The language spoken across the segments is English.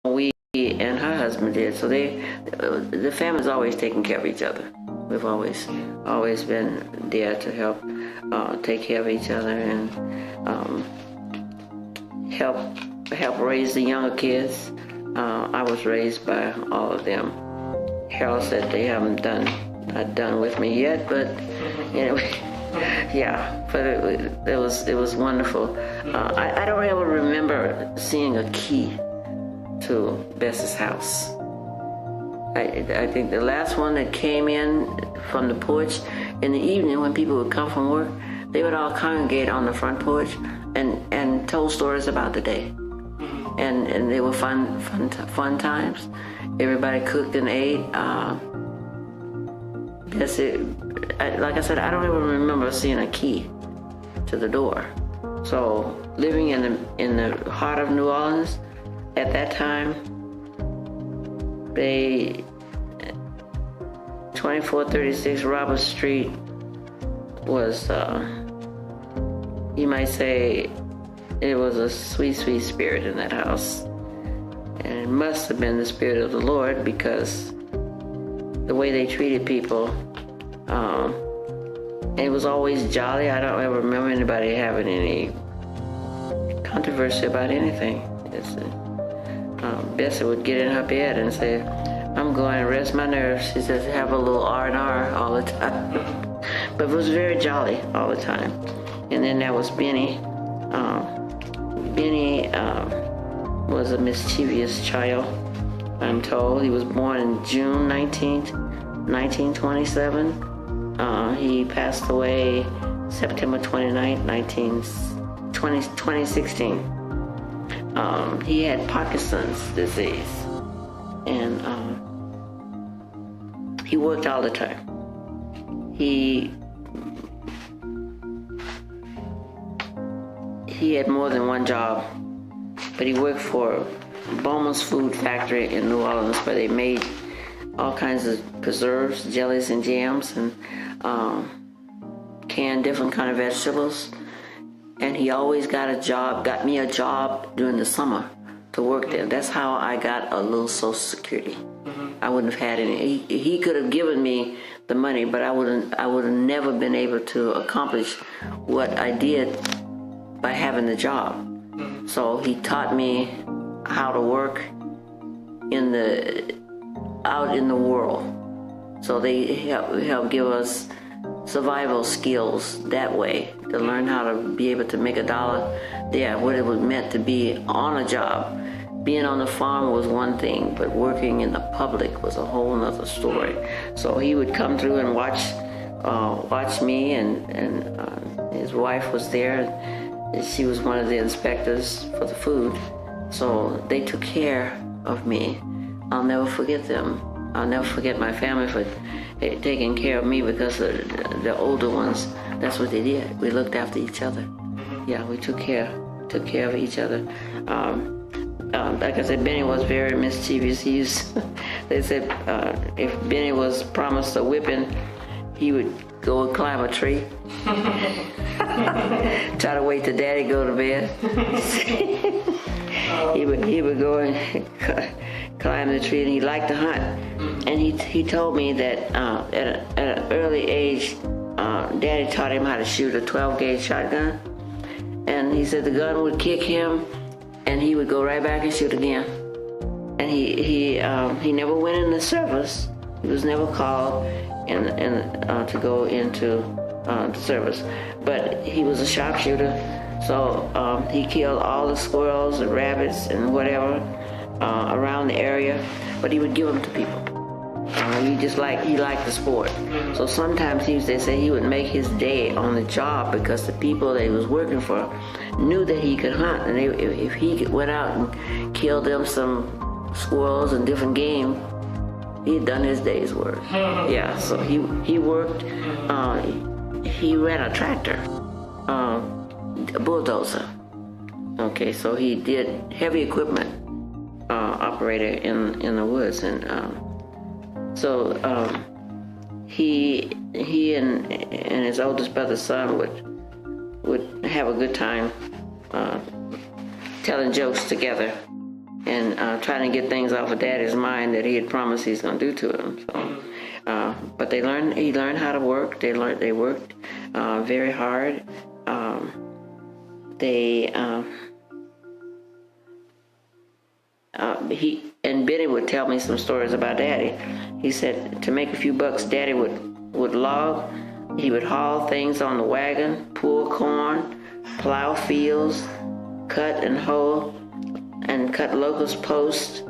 We and her husband did. So the family's always taking care of each other. We've always been there to help take care of each other and help raise the younger kids. I was raised by all of them. Harold said they haven't not done with me yet, but anyway, yeah. But it was wonderful. I don't ever remember seeing a key to Bess's house. I think the last one that came in from the porch in the evening when people would come from work, they would all congregate on the front porch and told stories about the day. And they were fun times. Everybody cooked and ate. Like I said, I don't even remember seeing a key to the door. So living in the heart of New Orleans at that time, 2436 Robert Street was, you might say, it was a sweet, sweet spirit in that house. And it must have been the Spirit of the Lord, because the way they treated people, it was always jolly. I don't ever remember anybody having any controversy about anything. Bessie would get in her bed and say, "I'm going to rest my nerves." She says, "Have a little R&R all the time." But it was very jolly all the time. And then there was Benny. Benny was a mischievous child, I'm told. He was born in June 19th, 1927. He passed away September 29th, 2016. He had Parkinson's disease, and he worked all the time. He had more than one job, but he worked for Bowman's Food Factory in New Orleans, where they made all kinds of preserves, jellies, and jams, and canned different kind of vegetables. And he always got me a job during the summer to work there. That's how I got a little Social Security. I wouldn't have had any. He could have given me the money, but I would have never been able to accomplish what I did by having the job. So he taught me how to work out in the world. So they help give us survival skills that way, to learn how to be able to make a dollar there, what it was meant to be on a job. Being on the farm was one thing, but working in the public was a whole nother story. So he would come through and watch me, and his wife was there. She was one of the inspectors for the food. So they took care of me. I'll never forget them. I'll never forget my family for taking care of me, because the older ones, that's what they did. We looked after each other. Yeah, we took care of each other. Like I said, Benny was very mischievous. They said if Benny was promised a whipping, he would go and climb a tree. Try to wait till Daddy go to bed. He would go and climb the tree, and he liked to hunt. And he told me that at an early age, Daddy taught him how to shoot a 12-gauge shotgun. And he said the gun would kick him, and he would go right back and shoot again. And he never went in the service. He was never called to go into the service. But he was a sharpshooter, so he killed all the squirrels and rabbits and whatever around the area. But he would give them to people. He liked the sport. So sometimes they say he would make his day on the job, because the people that he was working for knew that he could hunt, and if he went out and killed them some squirrels and different game, he had done his day's work. Yeah, so he worked. He ran a tractor, a bulldozer. Okay, so he did heavy equipment operator in the woods, and so he and his oldest brother's son would have a good time telling jokes together. and trying to get things off of Daddy's mind that he had promised he's going to do to him. So, but he learned how to work. They worked very hard. And Benny would tell me some stories about Daddy. He said to make a few bucks, Daddy would log. He would haul things on the wagon, pull corn, plow fields, cut and hoe, and cut locust posts,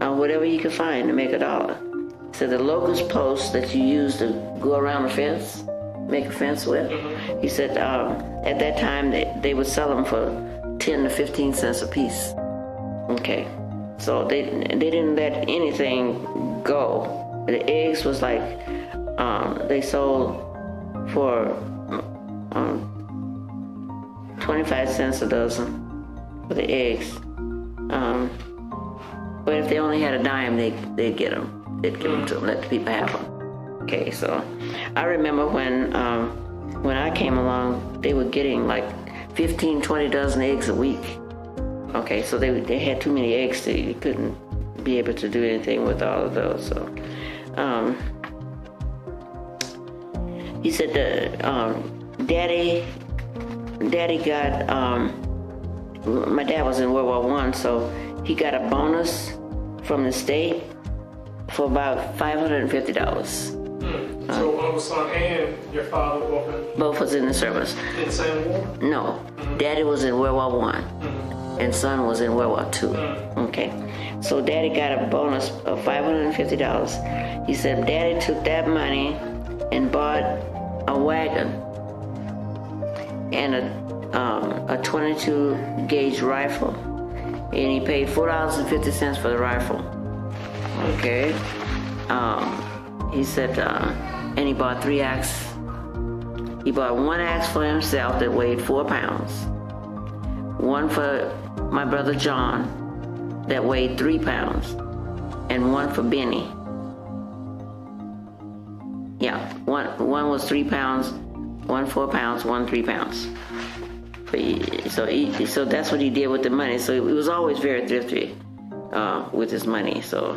whatever he could find to make $1. So the locust posts that you use to go around a fence, make a fence with, he said at that time they would sell them for 10 to 15 cents a piece. Okay, so they didn't let anything go. The eggs was like they sold for 25 cents a dozen for the eggs. But if they only had a dime, they'd get them. They'd give them to them, let the people have them. Okay, so I remember when I came along, they were getting like 15, 20 dozen eggs a week. Okay, so they had too many eggs, so you couldn't be able to do anything with all of those. So he said that Daddy got, my dad was in World War I, so he got a bonus from the state for about $550. So Uncle Son and your father both was in the service. In the same war? No, Daddy was in World War I, and Son was in World War II. Okay, so Daddy got a bonus of $550. He said Daddy took that money and bought a wagon and a 22 gauge rifle, and he paid $4.50 for the rifle. Okay, he said, and he bought 3 axes. He bought 1 axe for himself that weighed 4 pounds, 1 for my brother John that weighed 3 pounds, and 1 for Benny. Yeah, one was 3 pounds, 1 4 pounds, 1 3 pounds. So that's what he did with the money. So he was always very thrifty with his money. So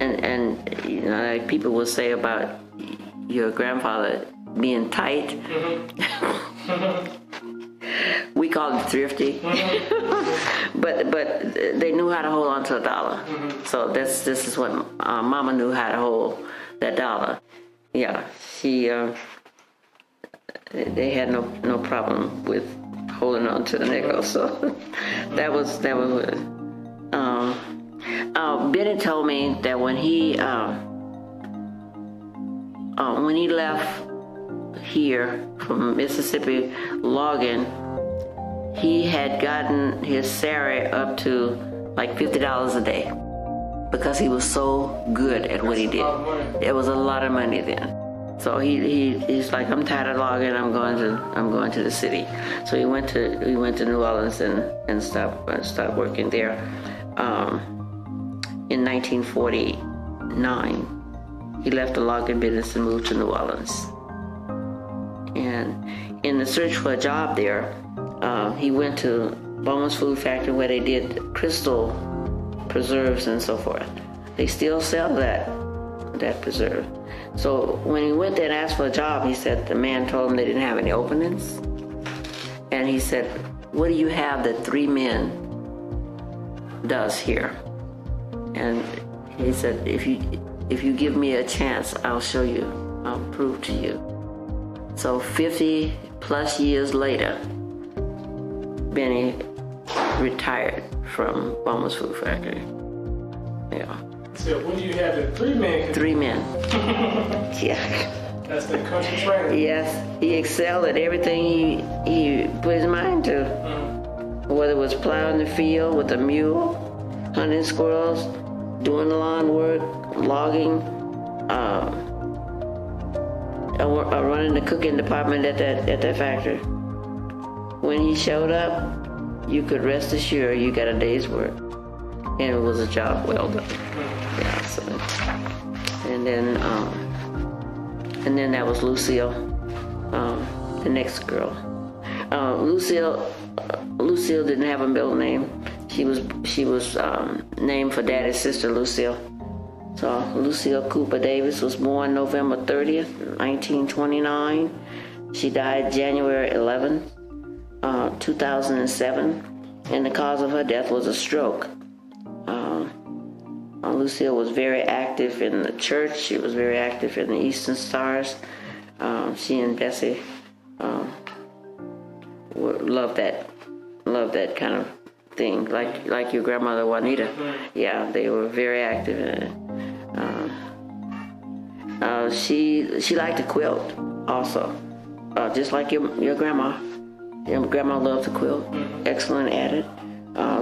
and you know, like people will say about your grandfather being tight. We call it thrifty, but they knew how to hold on to $1. So this is what Mama knew how to hold that $1. Yeah, she they had no problem with holding on to the nickel. So that was good. Benny told me that when he left here from Mississippi logging, he had gotten his salary up to like $50 a day because he was so good at what he did. It was a lot of money then. So he's like, I'm tired of logging. I'm going to the city. So he went to New Orleans and started working there. In 1949, he left the logging business and moved to New Orleans. And in the search for a job there, he went to Bowman's Food Factory where they did crystal preserves and so forth. They still sell that preserve. So when he went there and asked for a job, he said the man told him they didn't have any openings. And he said, what do you have that 3 men does here? And he said, if you give me a chance, I'll show you, I'll prove to you. So 50 plus years later, Benny retired from Bowman's Food Factory. Yeah. So what do you have that 3 men? 3 men. Yeah. That's the country training. Yes, he excelled at everything he put his mind to. Whether it was plowing the field with a mule, hunting squirrels, doing the lawn work, logging, running the cooking department at that factory. When he showed up, you could rest assured you got a day's work, and it was a job well done. Yeah. So, and then that was Lucille, the next girl. Lucille didn't have a middle name. She was named for Daddy's sister, Lucille. So Lucille Cooper Davis was born November 30th, 1929. She died January 11th, 2007, and the cause of her death was a stroke. Lucille was very active in the church. She was very active in the Eastern Stars. She and Bessie loved that kind of thing, like your grandmother Juanita. Yeah, they were very active in it. She liked to quilt also, just like your grandma. Your grandma loved to quilt. Excellent at it.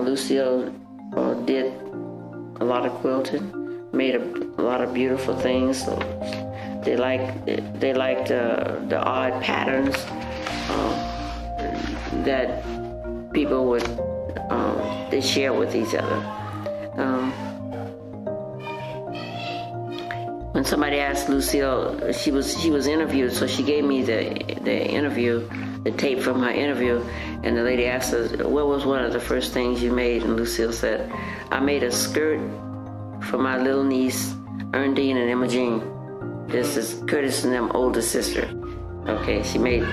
Lucille did a lot of quilting, made a lot of beautiful things. So they liked the odd patterns that people would they share with each other. When somebody asked Lucille, she was interviewed, so she gave me the interview, the tape from her interview, and the lady asked her, what was one of the first things you made? And Lucille said, I made a skirt for my little niece, Ernestine and Imogene. This is Curtis and them older sister. Okay, she made,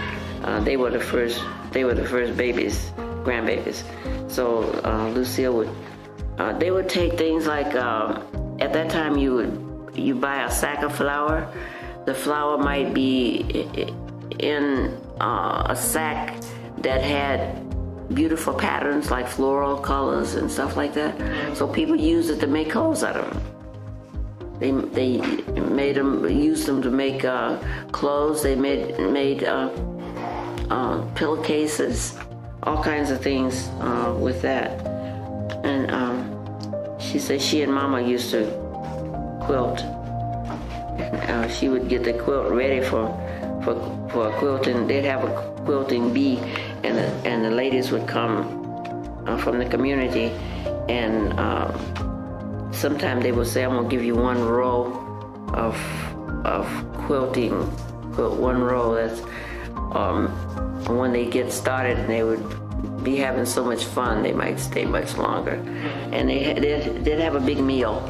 they were the first babies, grandbabies. So Lucille would, they would take things like, at that time you buy a sack of flour. The flour might be in a sack that had beautiful patterns like floral colors and stuff like that. So people used it to make clothes out of them. They used them to make clothes. They made pillowcases, all kinds of things with that. And she said she and Mama used to quilt. She would get the quilt ready for quilting. They'd have a quilting bee, and the ladies would come from the community, and sometimes they would say, "I'm gonna give you one row of quilting, quilt one row." That's when they get started, and they would be having so much fun, they might stay much longer. And they'd have a big meal.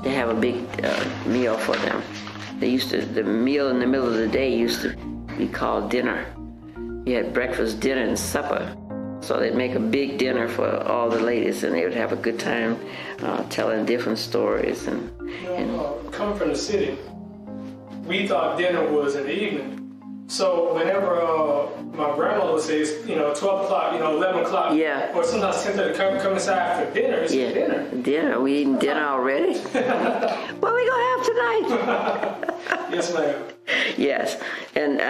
They have a big meal for them. The meal in the middle of the day used to be called dinner. You had breakfast, dinner, and supper. So they'd make a big dinner for all the ladies, and they would have a good time telling different stories. Coming from the city, we thought dinner was in the evening. So whenever my grandmother would say, 12 o'clock, 11 o'clock, yeah, or sometimes 10:30, come inside for dinner. It's dinner. Dinner. We eating dinner already? What we gonna have tonight? Yes, ma'am. Yes, and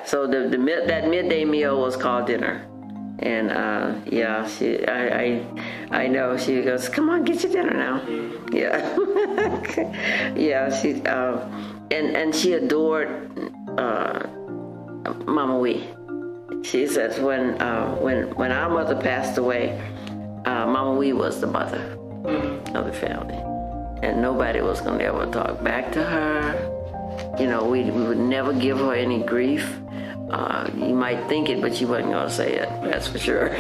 so that midday meal was called dinner, and I know she goes, come on, get your dinner now. Yeah, yeah. She and she adored Mama Wee. She says when our mother passed away, Mama Wee was the mother of the family, and nobody was gonna ever talk back to her. We would never give her any grief. You might think it, but you wasn't gonna say it. That's for sure.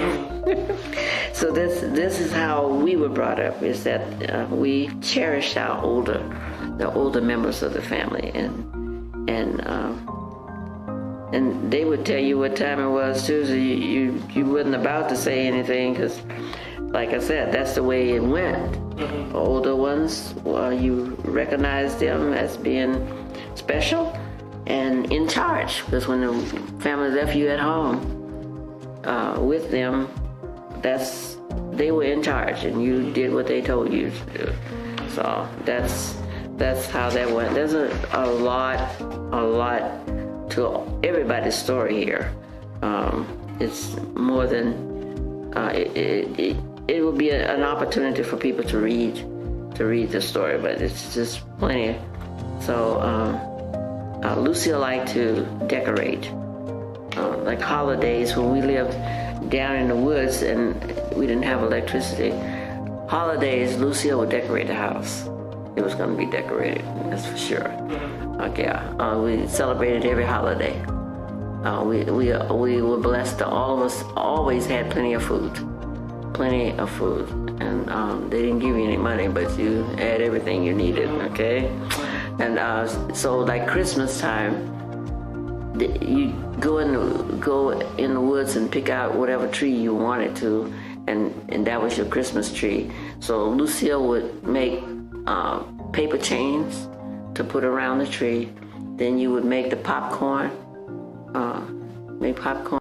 So this is how we were brought up: is that we cherished the older members of the family, and they would tell you what time it was too. So you wasn't about to say anything, because, like I said, that's the way it went. Older ones, you recognize them as being special and in charge, because when the family left you at home with them, they were in charge, and you did what they told you to do. So that's how that went. There's a lot to everybody's story here. It's more than it will be an opportunity for people to read the story, but it's just plenty. So Lucille liked to decorate, like holidays when we lived down in the woods and we didn't have electricity. Holidays, Lucille would decorate the house. It was going to be decorated, that's for sure. Okay, we celebrated every holiday. We were blessed. All of us always had plenty of food. plenty of food, and they didn't give you any money, but you had everything you needed. Okay, and so like Christmas time, you go in the woods and pick out whatever tree you wanted to, and that was your Christmas tree. So Lucille would make paper chains to put around the tree. Then you would make the popcorn, make popcorn.